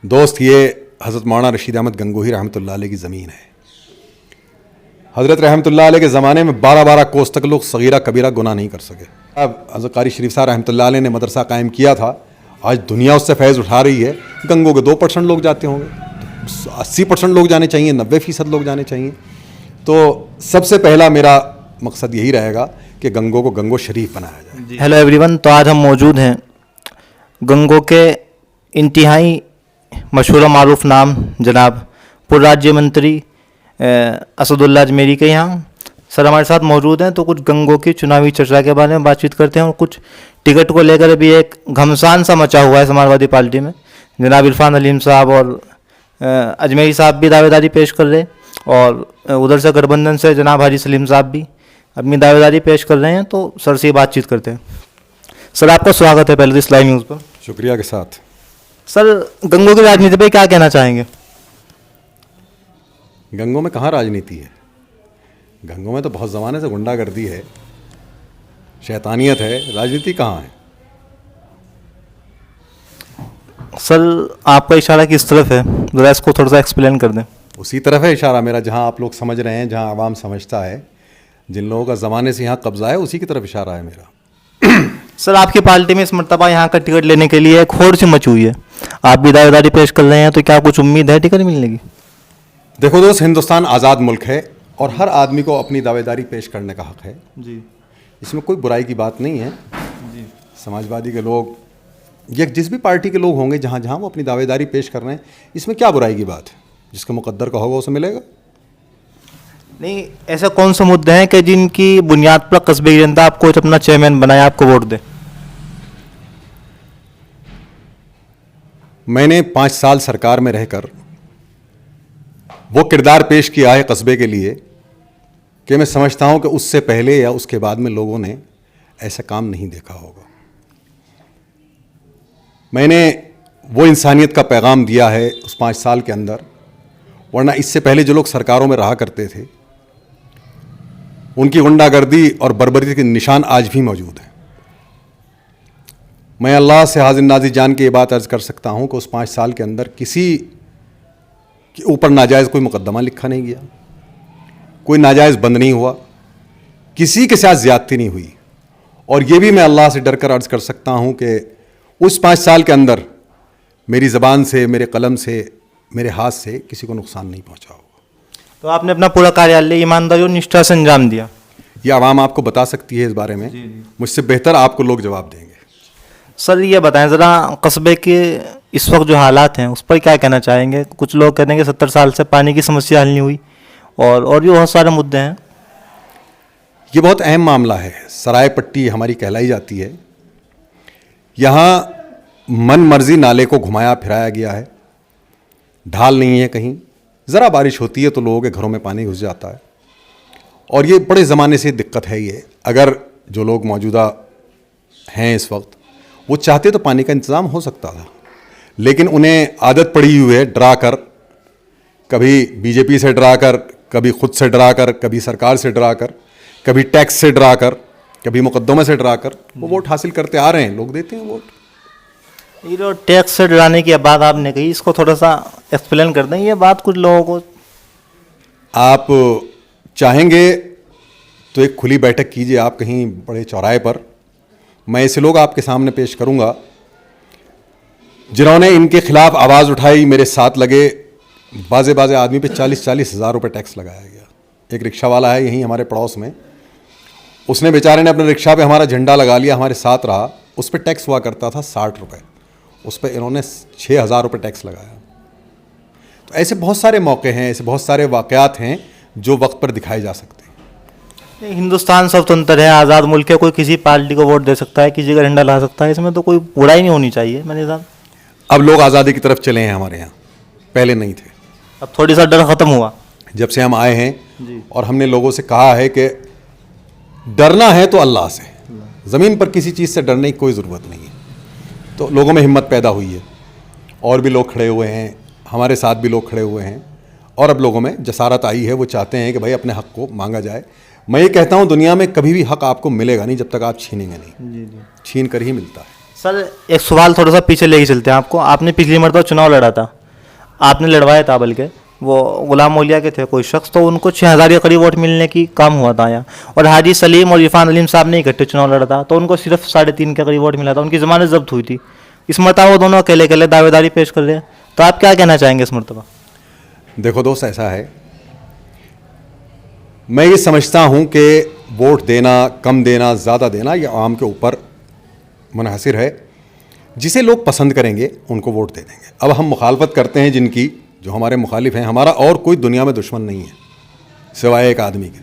दोस्त, ये हज़रत मौलाना रशीद अहमद गंगोही रहमतुल्लाह अलैह की ज़मीन है। हज़रत रहमतुल्लाह अलैह के ज़माने में 12-12 कोस तक लोग सगीरा कबीरा गुनाह नहीं कर सके। अब हज़रत कारी शरीफ साहब रहमतुल्लाह अलैह ने मदरसा कायम किया था, आज दुनिया उससे फैज़ उठा रही है। गंगो के 2% लोग जाते होंगे, 80% लोग जाने चाहिए, 90% लोग जाने चाहिए। तो सबसे पहला मेरा मकसद यही रहेगा कि गंगो को गंगो शरीफ बनाया जाए। हेलो एवरीवन, तो आज हम मौजूद हैं गंगो के इंतहाई मशहूर मारूफ नाम जनाब पूर्व राज्य मंत्री असदुल्ला अजमेरी के यहाँ। सर हमारे साथ मौजूद हैं, तो कुछ गंगो की चुनावी चर्चा के बारे में बातचीत करते हैं और कुछ टिकट को लेकर भी एक घमसान सा मचा हुआ है समाजवादी पार्टी में। जनाब इरफान हलीम साहब और अजमेरी साहब भी दावेदारी पेश कर रहे हैं और उधर से गठबंधन से जनाब हाजी सलीम साहब भी अपनी दावेदारी पेश कर रहे हैं। तो सर से बातचीत करते हैं। सर आपका स्वागत है पहले तो इस्लामी न्यूज़ पर। शुक्रिया के साथ। सर गंगो की राजनीति पे क्या कहना चाहेंगे? गंगो में कहाँ राजनीति है? गंगो में तो बहुत ज़माने से गुंडागर्दी है, शैतानियत है, राजनीति कहाँ है? सर आपका इशारा किस तरफ है, ज़रा इसको थोड़ा सा एक्सप्लेन कर दें। उसी तरफ है इशारा मेरा जहाँ आप लोग समझ रहे हैं, जहाँ आवाम समझता है, जिन लोगों का ज़माने से यहाँ कब्जा है, उसी की तरफ इशारा है मेरा। सर आपकी पार्टी में इस मरतबा यहाँ का टिकट लेने के लिए एक होड़ सी मची हुई है, आप भी दावेदारी पेश कर रहे हैं, तो क्या कुछ उम्मीद है टिकट मिलने की? देखो दोस्त, हिंदुस्तान आज़ाद मुल्क है और हर आदमी को अपनी दावेदारी पेश करने का हक़ है जी। इसमें कोई बुराई की बात नहीं है जी। समाजवादी के लोग या जिस भी पार्टी के लोग होंगे, जहाँ जहाँ वो अपनी दावेदारी पेश कर रहे हैं, इसमें क्या बुराई की बात है? जिसका मुकद्दर का होगा उसे मिलेगा। नहीं, ऐसे कौन से मुद्दे हैं कि जिनकी बुनियाद पर कस्बे की जनता आपको अपना चेयरमैन बनाए, आपको वोट दे? मैंने 5 साल सरकार में रहकर वो किरदार पेश किया है कस्बे के लिए कि मैं समझता हूं कि उससे पहले या उसके बाद में लोगों ने ऐसा काम नहीं देखा होगा। मैंने वो इंसानियत का पैगाम दिया है उस 5 साल के अंदर, वरना इससे पहले जो लोग सरकारों में रहा करते थे उनकी गुंडागर्दी और बर्बरी के निशान आज भी मौजूद हैं। मैं अल्लाह से हाजिर नाज़िर जान के ये बात अर्ज़ कर सकता हूँ कि उस 5 साल के अंदर किसी के ऊपर नाजायज़ कोई मुकदमा लिखा नहीं गया, कोई नाजायज़ बंद नहीं हुआ, किसी के साथ ज़्यादती नहीं हुई। और ये भी मैं अल्लाह से डर कर अर्ज़ कर सकता हूँ कि उस 5 साल के अंदर मेरी ज़बान से, मेरे कलम से, मेरे हाथ से किसी को नुकसान नहीं पहुँचा होगा। तो आपने अपना पूरा कार्यालय ईमानदारी और निष्ठा से अंजाम दिया। यह आवाम आपको बता सकती है इस बारे में, मुझसे बेहतर आपको लोग जवाब देंगे। सर ये बताएं ज़रा, कस्बे के इस वक्त जो हालात हैं उस पर क्या कहना चाहेंगे? कुछ लोग कहते हैं कि 70 साल से पानी की समस्या हल नहीं हुई और भी बहुत सारे मुद्दे हैं। ये बहुत अहम मामला है। सराय पट्टी हमारी कहलाई जाती है। यहाँ मन मर्जी नाले को घुमाया फिराया गया है, ढाल नहीं है कहीं। ज़रा बारिश होती है तो लोगों के घरों में पानी घुस जाता है और ये बड़े ज़माने से दिक्कत है ये। अगर जो लोग मौजूदा हैं इस वक्त वो चाहते तो पानी का इंतज़ाम हो सकता था, लेकिन उन्हें आदत पड़ी हुई है डरा कर, कभी बीजेपी से डरा कर, कभी खुद से डरा कर, कभी सरकार से डरा कर, कभी टैक्स से डरा कर, कभी मुकद्दमे से डरा कर वो वोट हासिल करते आ रहे हैं। लोग देते हैं वोट। ये जो टैक्स से डराने की बात आपने कही, इसको थोड़ा सा एक्सप्लेन कर दें। ये बात कुछ लोगों को, आप चाहेंगे तो एक खुली बैठक कीजिए आप कहीं बड़े चौराहे पर, मैं ऐसे लोग आपके सामने पेश करूंगा जिन्होंने इनके खिलाफ आवाज़ उठाई, मेरे साथ लगे। बाजे बाजे आदमी पे 40-40 हज़ार रुपये टैक्स लगाया गया। एक रिक्शा वाला है यहीं हमारे पड़ोस में, उसने बेचारे ने अपने रिक्शा पे हमारा झंडा लगा लिया, हमारे साथ रहा। उस पर टैक्स हुआ करता था 60 रुपये, उस पर इन्होंने 6,000 रुपये टैक्स लगाया। तो ऐसे बहुत सारे मौके हैं, ऐसे बहुत सारे वाक़यात हैं जो वक्त पर दिखाए जा सकते हैं। हिंदुस्तान स्वतंत्र है, आज़ाद मुल्क है, कोई किसी पार्टी को वोट दे सकता है, किसी का झंडा ला सकता है, इसमें तो कोई बुराई नहीं होनी चाहिए मेरे हिसाब। अब लोग आज़ादी की तरफ चले हैं हमारे यहाँ, पहले नहीं थे। अब थोड़ी सा डर ख़त्म हुआ जब से हम आए हैं जी। और हमने लोगों से कहा है कि डरना है तो अल्लाह से, ज़मीन पर किसी चीज़ से डरने की कोई ज़रूरत नहीं है। तो लोगों में हिम्मत पैदा हुई है और भी लोग खड़े हुए हैं, हमारे साथ भी लोग खड़े हुए हैं और अब लोगों में जसारत आई है। वो चाहते हैं कि भाई अपने हक़ को मांगा जाए। मैं ये कहता हूँ दुनिया में कभी भी हक़ आपको मिलेगा नहीं जब तक आप छीनेंगे नहीं। जी जी। छीन कर ही मिलता है। सर एक सवाल थोड़ा सा पीछे लेके चलते हैं आपको। आपने पिछली मरतबा चुनाव लड़ा था, आपने लड़वाया था, बल्कि वो गुलाम मौलिया के थे कोई शख्स, तो उनको 6000 के करीब वोट मिलने की काम हुआ था यहाँ। और हाजी सलीम और इरफान अलीम साहब ने इकट्ठे चुनाव लड़ा था, तो उनको सिर्फ 3.5 के करीब वोट मिला था, उनकी जमानत जब्त हुई थी। इस मरतबा वो दोनों अकेले अकेले दावेदारी पेश कर रहे हैं, तो आप क्या कहना चाहेंगे इस मरतबा? देखो दोस्त, ऐसा है, मैं ये समझता हूं कि वोट देना, कम देना, ज़्यादा देना, ये आवाम के ऊपर मुनहसिर है। जिसे लोग पसंद करेंगे उनको वोट दे देंगे। अब हम मुखालफत करते हैं जिनकी, जो हमारे मुखालिफ हैं, हमारा और कोई दुनिया में दुश्मन नहीं है सिवाय एक आदमी के,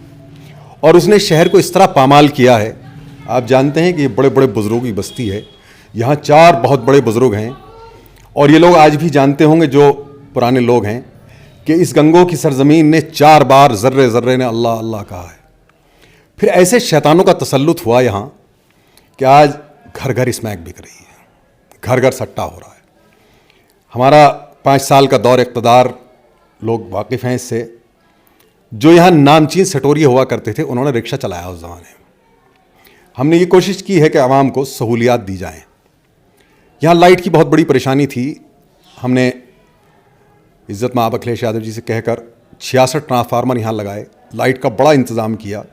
और उसने शहर को इस तरह पामाल किया है। आप जानते हैं कि ये बड़े बड़े बुज़ुर्गों की बस्ती है, यहाँ 4 बहुत बड़े बुज़ुर्ग हैं, और ये लोग आज भी जानते होंगे जो पुराने लोग हैं कि इस गंगों की सरजमीन ने 4 बार ज़र्रे ज़र्रे ने अल्लाह अल्लाह कहा है। फिर ऐसे शैतानों का तसल्लुत हुआ यहाँ कि आज घर घर स्मैक बिक रही है, घर घर सट्टा हो रहा है। हमारा 5 साल का दौर इक़्तिदार, लोग वाकिफ़ हैं इससे, जो यहाँ नामचीन सटोरिये हुआ करते थे, उन्होंने रिक्शा चलाया उस ज़माने में। हमने ये कोशिश की है कि आवाम को सहूलियात दी जाएँ। यहाँ लाइट की बहुत बड़ी परेशानी थी, हमने इज़्ज़त माब अखिलेश यादव जी से कहकर 66 ट्रांसफार्मर यहाँ लगाए, लाइट का बड़ा इंतज़ाम किया।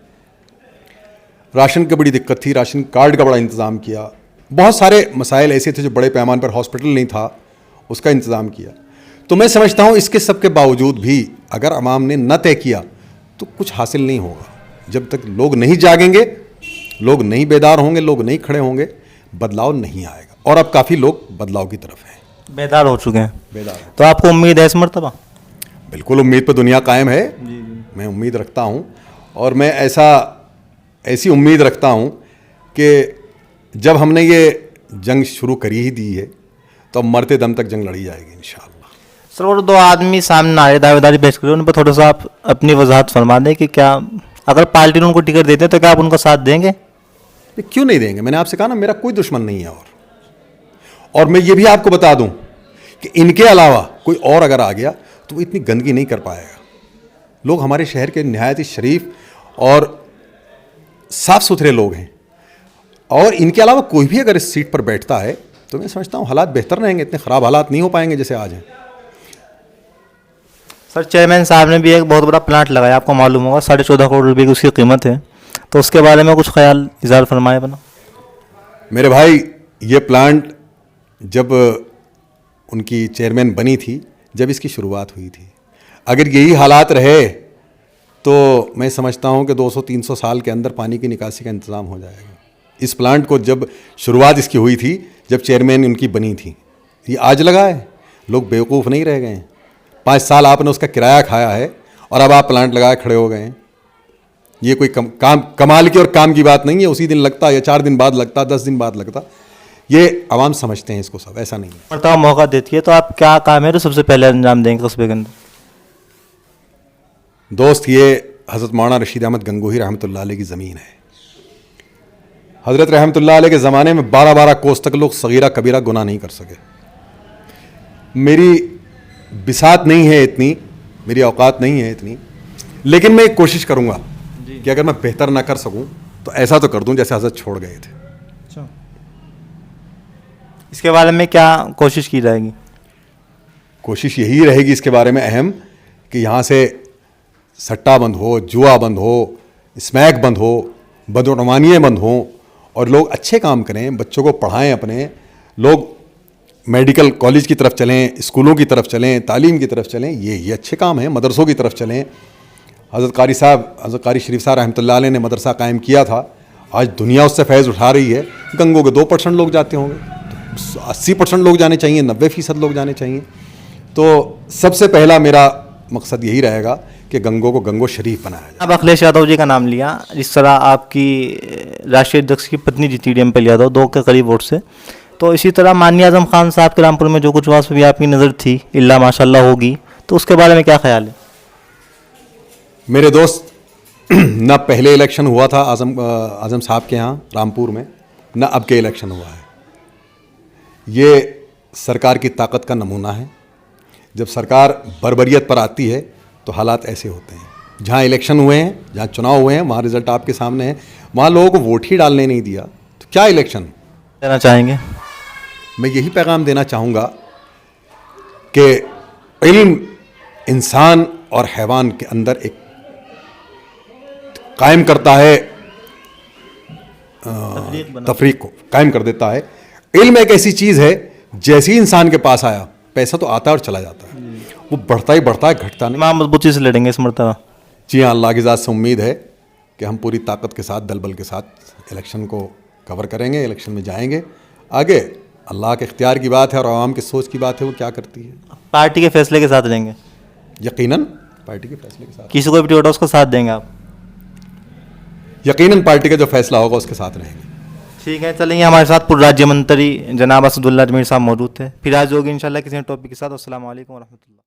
राशन की बड़ी दिक्कत थी, राशन कार्ड का बड़ा इंतज़ाम किया। बहुत सारे मसाइल ऐसे थे जो बड़े पैमाने पर, हॉस्पिटल नहीं था, उसका इंतज़ाम किया। तो मैं समझता हूँ इसके सब के बावजूद भी अगर अवाम ने न तय किया तो कुछ हासिल नहीं होगा। जब तक लोग नहीं जागेंगे, लोग नहीं बेदार होंगे, लोग नहीं खड़े होंगे, बदलाव नहीं आएगा। और अब काफ़ी लोग बदलाव की तरफ हैं, बेदार हो चुके हैं। बेदार। तो आपको उम्मीद है इस मरतबा? बिल्कुल उम्मीद पर दुनिया कायम है। मैं उम्मीद रखता हूँ, और मैं ऐसी उम्मीद रखता हूँ कि जब हमने ये जंग शुरू करी ही दी है तो अब मरते दम तक जंग लड़ी जाएगी इंशाअल्लाह। सर और 2 आदमी सामने आए दावेदारी पेश करें, उन पर थोड़ा सा आप अपनी वजाहत फरमा दें कि क्या अगर पार्टी ने उनको टिकट देते हैं तो क्या आप उनका साथ देंगे? क्यों नहीं देंगे? मैंने आपसे कहा ना, मेरा कोई दुश्मन नहीं है। और मैं ये भी आपको बता दूं कि इनके अलावा कोई और अगर आ गया तो वो इतनी गंदगी नहीं कर पाएगा। लोग हमारे शहर के निहायत ही शरीफ और साफ़ सुथरे लोग हैं, और इनके अलावा कोई भी अगर इस सीट पर बैठता है तो मैं समझता हूँ हालात बेहतर रहेंगे, इतने ख़राब हालात नहीं हो पाएंगे जैसे आज हैं। सर चेयरमैन साहब ने भी एक बहुत बड़ा प्लांट लगाया, आपको मालूम होगा, 14.5 करोड़ रुपये की उसकी कीमत है, तो उसके बारे में कुछ ख्याल इज़हार फरमाए बना। मेरे भाई, ये प्लांट जब उनकी चेयरमैन बनी थी, जब इसकी शुरुआत हुई थी, अगर यही हालात रहे तो मैं समझता हूँ कि 200-300 साल के अंदर पानी की निकासी का इंतज़ाम हो जाएगा। इस प्लांट को जब शुरुआत इसकी हुई थी, जब चेयरमैन उनकी बनी थी, ये आज लगा है। लोग बेवकूफ़ नहीं रह गए हैं। 5 साल आपने उसका किराया खाया है और अब आप प्लांट लगाए खड़े हो गए हैं। ये कोई कमाल की और काम की बात नहीं है। उसी दिन लगता या 4 दिन बाद लगता, 10 दिन बाद लगता, ये आवाम समझते हैं इसको सब, ऐसा नहीं है। मरतबा मौका देती है तो आप क्या काम है तो सबसे पहले अंजाम देंगे कस्बे के अंदर? दोस्त, ये हज़रत मौलाना रशीद अहमद गंगोही रहमतुल्लाह अलैह की ज़मीन है। हज़रत रहमतुल्लाह अलैह के ज़माने में 12-12 कोस तक लोग सगीरा कबीरा गुनाह नहीं कर सके। मेरी बिसात नहीं है इतनी, मेरी औकात नहीं है इतनी, लेकिन मैं एक कोशिश करूँगा कि अगर मैं बेहतर ना कर सकूँ तो ऐसा तो कर दूँ जैसे हज़रत छोड़ गए थे। अच्छा, इसके बारे में क्या कोशिश की जाएगी? कोशिश यही रहेगी इसके बारे में अहम कि यहाँ से सट्टा बंद हो, जुआ बंद हो, स्मैक बंद हो, बदउनवानियाँ बंद हों, और लोग अच्छे काम करें, बच्चों को पढ़ाएं, अपने लोग मेडिकल कॉलेज की तरफ चलें, स्कूलों की तरफ चलें, तालीम की तरफ चलें। ये अच्छे काम हैं। मदरसों की तरफ चलें। हज़रत कारी शरीफ साहब रहमतुल्लाह अलैह ने मदरसा कायम किया था, आज दुनिया उससे फैज़ उठा रही है। गंगों के 2% लोग जाते होंगे, तो 80% लोग जाने चाहिए, 90% लोग जाने चाहिए। तो सबसे पहला मेरा मकसद यही रहेगा कि गंगों को गंगो शरीफ बनाया जाए। अब अखिलेश यादव जी का नाम लिया, जिस तरह आपकी राष्ट्रीय अध्यक्ष की पत्नी जीती डीएमपी यादव 2 के करीब वोट से, तो इसी तरह माननीय आजम खान साहब के रामपुर में जो कुछ हुआ भी आपकी नज़र थी, इल्ला माशाल्लाह होगी, तो उसके बारे में क्या ख्याल है? मेरे दोस्त, न पहले इलेक्शन हुआ था आजम साहब के यहाँ रामपुर में, न अब के इलेक्शन हुआ है। ये सरकार की ताकत का नमूना है। जब सरकार बर्बरियत पर आती है तो हालात ऐसे होते हैं। जहाँ इलेक्शन हुए हैं, जहाँ चुनाव हुए हैं, वहाँ रिजल्ट आपके सामने है। वहाँ लोगों को वोट ही डालने नहीं दिया, तो क्या इलेक्शन कहना चाहेंगे? मैं यही पैगाम देना चाहूँगा कि इल्म इंसान और हैवान के अंदर एक कायम करता है, तफरीक को कायम कर देता है। इल्म एक ऐसी चीज़ है, जैसे ही इंसान के पास आया पैसा तो आता है और चला जाता है, वो बढ़ता ही बढ़ता है, घटता नहीं। इमाम मजबूती से लड़ेंगे इस मरतबा। जी हाँ, अल्लाह की ज़ात से उम्मीद है कि हम पूरी ताकत के साथ, दल बल के साथ इलेक्शन को कवर करेंगे, इलेक्शन में जाएंगे। आगे अल्लाह के इख्तियार की बात है और आवाम की सोच की बात है, वो क्या करती है। पार्टी के फैसले के साथ रहेंगे, यकीनन पार्टी के फैसले के साथ, किसी को भी टिकट उसका साथ देंगे आप? यकीनन पार्टी का जो फैसला होगा उसके साथ रहेंगे। ठीक है, चलेंगे। हमारे साथ पूर्व राज्य मंत्री जनाब असदुल्ला अजमेरी साहब मौजूद थे। फिर आज होगी इंशाल्लाह किसी टॉपिक के साथ। अस्सलाम वालेकुम व रहमतुल्लाह।